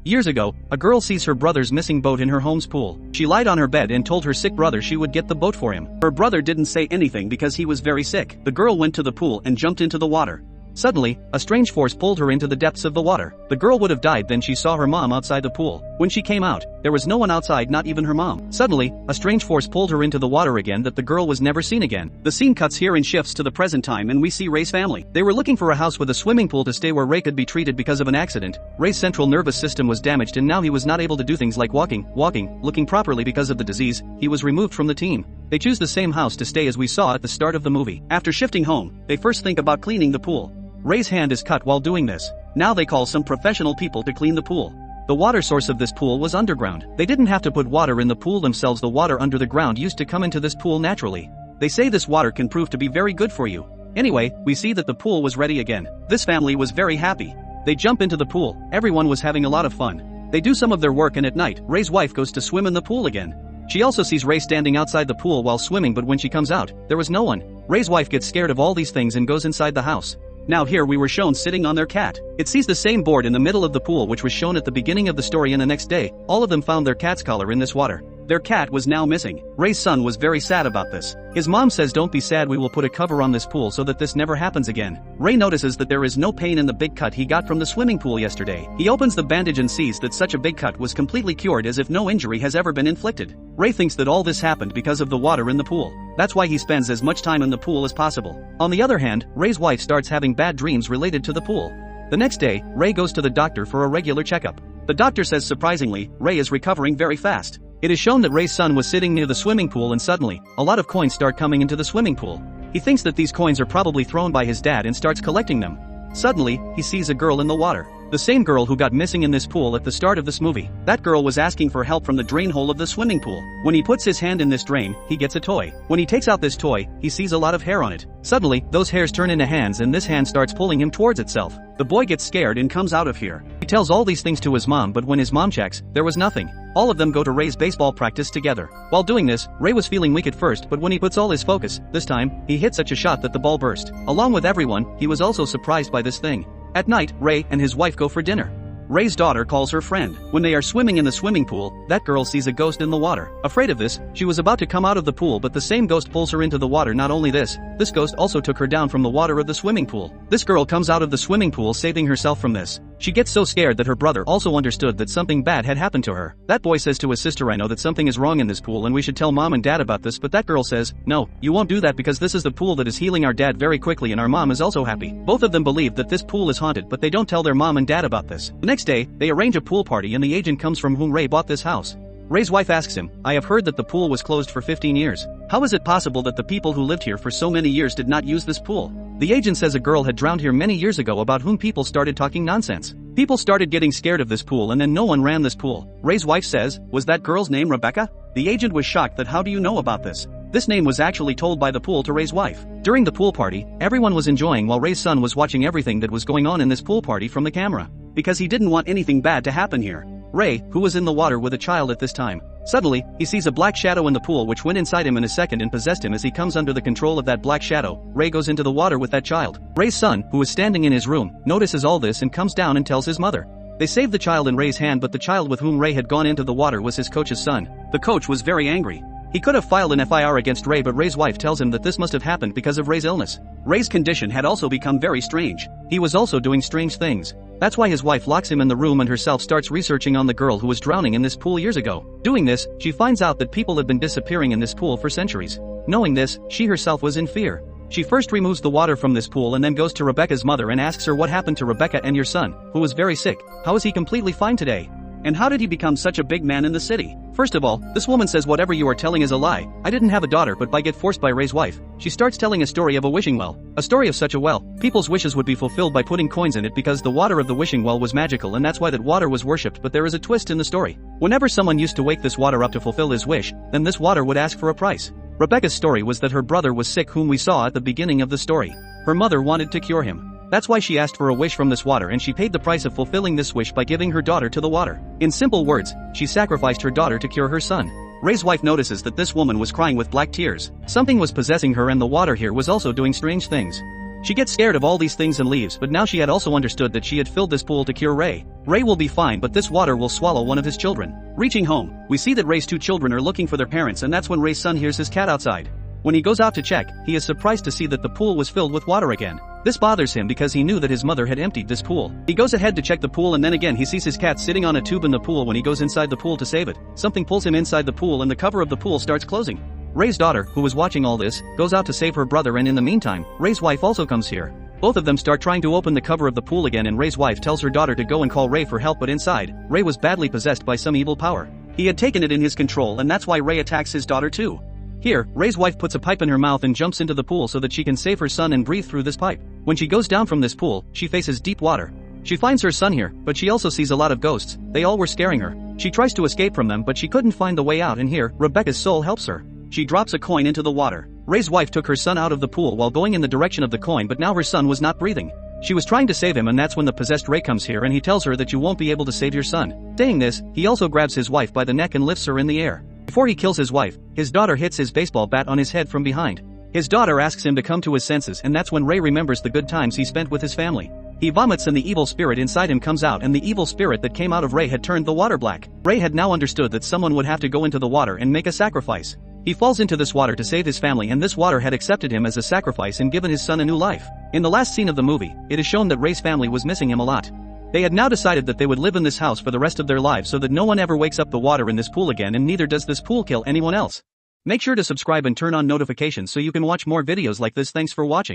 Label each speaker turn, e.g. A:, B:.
A: Years ago, a girl sees her brother's missing boat in her home's pool. She lied on her bed and told her sick brother she would get the boat for him. Her brother didn't say anything because he was very sick. The girl went to the pool and jumped into the water. Suddenly, a strange force pulled her into the depths of the water. The girl would have died then she saw her mom outside the pool. When she came out, there was no one outside, not even her mom. Suddenly, a strange force pulled her into the water again that the girl was never seen again. The scene cuts here and shifts to the present time and we see Ray's family. They were looking for a house with a swimming pool to stay where Ray could be treated because of an accident. Ray's central nervous system was damaged and now he was not able to do things like walking, looking properly because of the disease. He was removed from the team. They choose the same house to stay as we saw at the start of the movie. After shifting home, they first think about cleaning the pool. Ray's hand is cut while doing this. Now they call some professional people to clean the pool. The water source of this pool was underground. They didn't have to put water in the pool themselves. The water under the ground used to come into this pool naturally. They say this water can prove to be very good for you. Anyway, we see that the pool was ready again. This family was very happy. They jump into the pool. Everyone was having a lot of fun. They do some of their work and at night, Ray's wife goes to swim in the pool again. She also sees Ray standing outside the pool while swimming, but when she comes out, there was no one. Ray's wife gets scared of all these things and goes inside the house. Now here we were shown sitting on their cat. It sees the same board in the middle of the pool which was shown at the beginning of the story, and the next day, all of them found their cat's collar in this water. Their cat was now missing. Ray's son was very sad about this. His mom says, "Don't be sad, we will put a cover on this pool so that this never happens again." Ray notices that there is no pain in the big cut he got from the swimming pool yesterday. He opens the bandage and sees that such a big cut was completely cured as if no injury has ever been inflicted. Ray thinks that all this happened because of the water in the pool. That's why he spends as much time in the pool as possible. On the other hand, Ray's wife starts having bad dreams related to the pool. The next day, Ray goes to the doctor for a regular checkup. The doctor says surprisingly, Ray is recovering very fast. It is shown that Ray's son was sitting near the swimming pool and suddenly, a lot of coins start coming into the swimming pool. He thinks that these coins are probably thrown by his dad and starts collecting them. Suddenly, he sees a girl in the water. The same girl who got missing in this pool at the start of this movie. That girl was asking for help from the drain hole of the swimming pool. When he puts his hand in this drain, he gets a toy. When he takes out this toy, he sees a lot of hair on it. Suddenly, those hairs turn into hands and this hand starts pulling him towards itself. The boy gets scared and comes out of here. He tells all these things to his mom, but when his mom checks, there was nothing. All of them go to Ray's baseball practice together. While doing this, Ray was feeling weak at first, but when he puts all his focus, this time, he hit such a shot that the ball burst. Along with everyone, he was also surprised by this thing. At night, Ray and his wife go for dinner. Ray's daughter calls her friend. When they are swimming in the swimming pool, that girl sees a ghost in the water. Afraid of this, she was about to come out of the pool, but the same ghost pulls her into the water. Not only this ghost also took her down from the water of the swimming pool. This girl comes out of the swimming pool saving herself from this. She gets so scared that her brother also understood that something bad had happened to her. That boy says to his sister, "I know that something is wrong in this pool and we should tell mom and dad about this," but that girl says, "No, you won't do that because this is the pool that is healing our dad very quickly and our mom is also happy." Both of them believe that this pool is haunted, but they don't tell their mom and dad about this. The next day, they arrange a pool party and the agent comes from whom Ray bought this house. Ray's wife asks him, "I have heard that the pool was closed for 15 years. How is it possible that the people who lived here for so many years did not use this pool?" The agent says a girl had drowned here many years ago about whom people started talking nonsense. People started getting scared of this pool and then no one ran this pool. Ray's wife says, "Was that girl's name Rebecca?" The agent was shocked that how do you know about this? This name was actually told by the pool to Ray's wife. During the pool party, everyone was enjoying while Ray's son was watching everything that was going on in this pool party from the camera. Because he didn't want anything bad to happen here. Ray, who was in the water with a child at this time, suddenly, he sees a black shadow in the pool which went inside him in a second and possessed him. As he comes under the control of that black shadow, Ray goes into the water with that child. Ray's son, who was standing in his room, notices all this and comes down and tells his mother. They save the child in Ray's hand, but the child with whom Ray had gone into the water was his coach's son. The coach was very angry. He could have filed an FIR against Ray, but Ray's wife tells him that this must have happened because of Ray's illness. Ray's condition had also become very strange. He was also doing strange things. That's why his wife locks him in the room and herself starts researching on the girl who was drowning in this pool years ago. Doing this, she finds out that people had been disappearing in this pool for centuries. Knowing this, she herself was in fear. She first removes the water from this pool and then goes to Rebecca's mother and asks her, "What happened to Rebecca and your son, who was very sick? How is he completely fine today? And how did he become such a big man in the city?" First of all, this woman says whatever you are telling is a lie. I didn't have a daughter, but I get forced by Ray's wife. She starts telling a story of a wishing well. A story of such a well. People's wishes would be fulfilled by putting coins in it because the water of the wishing well was magical and that's why that water was worshipped. But there is a twist in the story. Whenever someone used to wake this water up to fulfill his wish, then this water would ask for a price. Rebecca's story was that her brother was sick, whom we saw at the beginning of the story. Her mother wanted to cure him. That's why she asked for a wish from this water and she paid the price of fulfilling this wish by giving her daughter to the water. In simple words, she sacrificed her daughter to cure her son. Ray's wife notices that this woman was crying with black tears. Something was possessing her and the water here was also doing strange things. She gets scared of all these things and leaves, but now she had also understood that she had filled this pool to cure Ray. Ray will be fine, but this water will swallow one of his children. Reaching home, we see that Ray's 2 children are looking for their parents, and that's when Ray's son hears his cat outside. When he goes out to check, he is surprised to see that the pool was filled with water again. This bothers him because he knew that his mother had emptied this pool. He goes ahead to check the pool, and then again he sees his cat sitting on a tube in the pool. When he goes inside the pool to save it, something pulls him inside the pool and the cover of the pool starts closing. Ray's daughter, who was watching all this, goes out to save her brother, and in the meantime, Ray's wife also comes here. Both of them start trying to open the cover of the pool again, and Ray's wife tells her daughter to go and call Ray for help, but inside, Ray was badly possessed by some evil power. He had taken it in his control, and that's why Ray attacks his daughter too. Here, Ray's wife puts a pipe in her mouth and jumps into the pool so that she can save her son and breathe through this pipe. When she goes down from this pool, she faces deep water. She finds her son here, but she also sees a lot of ghosts. They all were scaring her. She tries to escape from them, but she couldn't find the way out, and here, Rebecca's soul helps her. She drops a coin into the water. Ray's wife took her son out of the pool while going in the direction of the coin, but now her son was not breathing. She was trying to save him, and that's when the possessed Ray comes here and he tells her that you won't be able to save your son. Saying this, he also grabs his wife by the neck and lifts her in the air. Before he kills his wife, his daughter hits his baseball bat on his head from behind. His daughter asks him to come to his senses, and that's when Ray remembers the good times he spent with his family. He vomits and the evil spirit inside him comes out, and the evil spirit that came out of Ray had turned the water black. Ray had now understood that someone would have to go into the water and make a sacrifice. He falls into this water to save his family, and this water had accepted him as a sacrifice and given his son a new life. In the last scene of the movie, it is shown that Ray's family was missing him a lot. They had now decided that they would live in this house for the rest of their lives so that no one ever wakes up the water in this pool again, and neither does this pool kill anyone else. Make sure to subscribe and turn on notifications so you can watch more videos like this. Thanks for watching.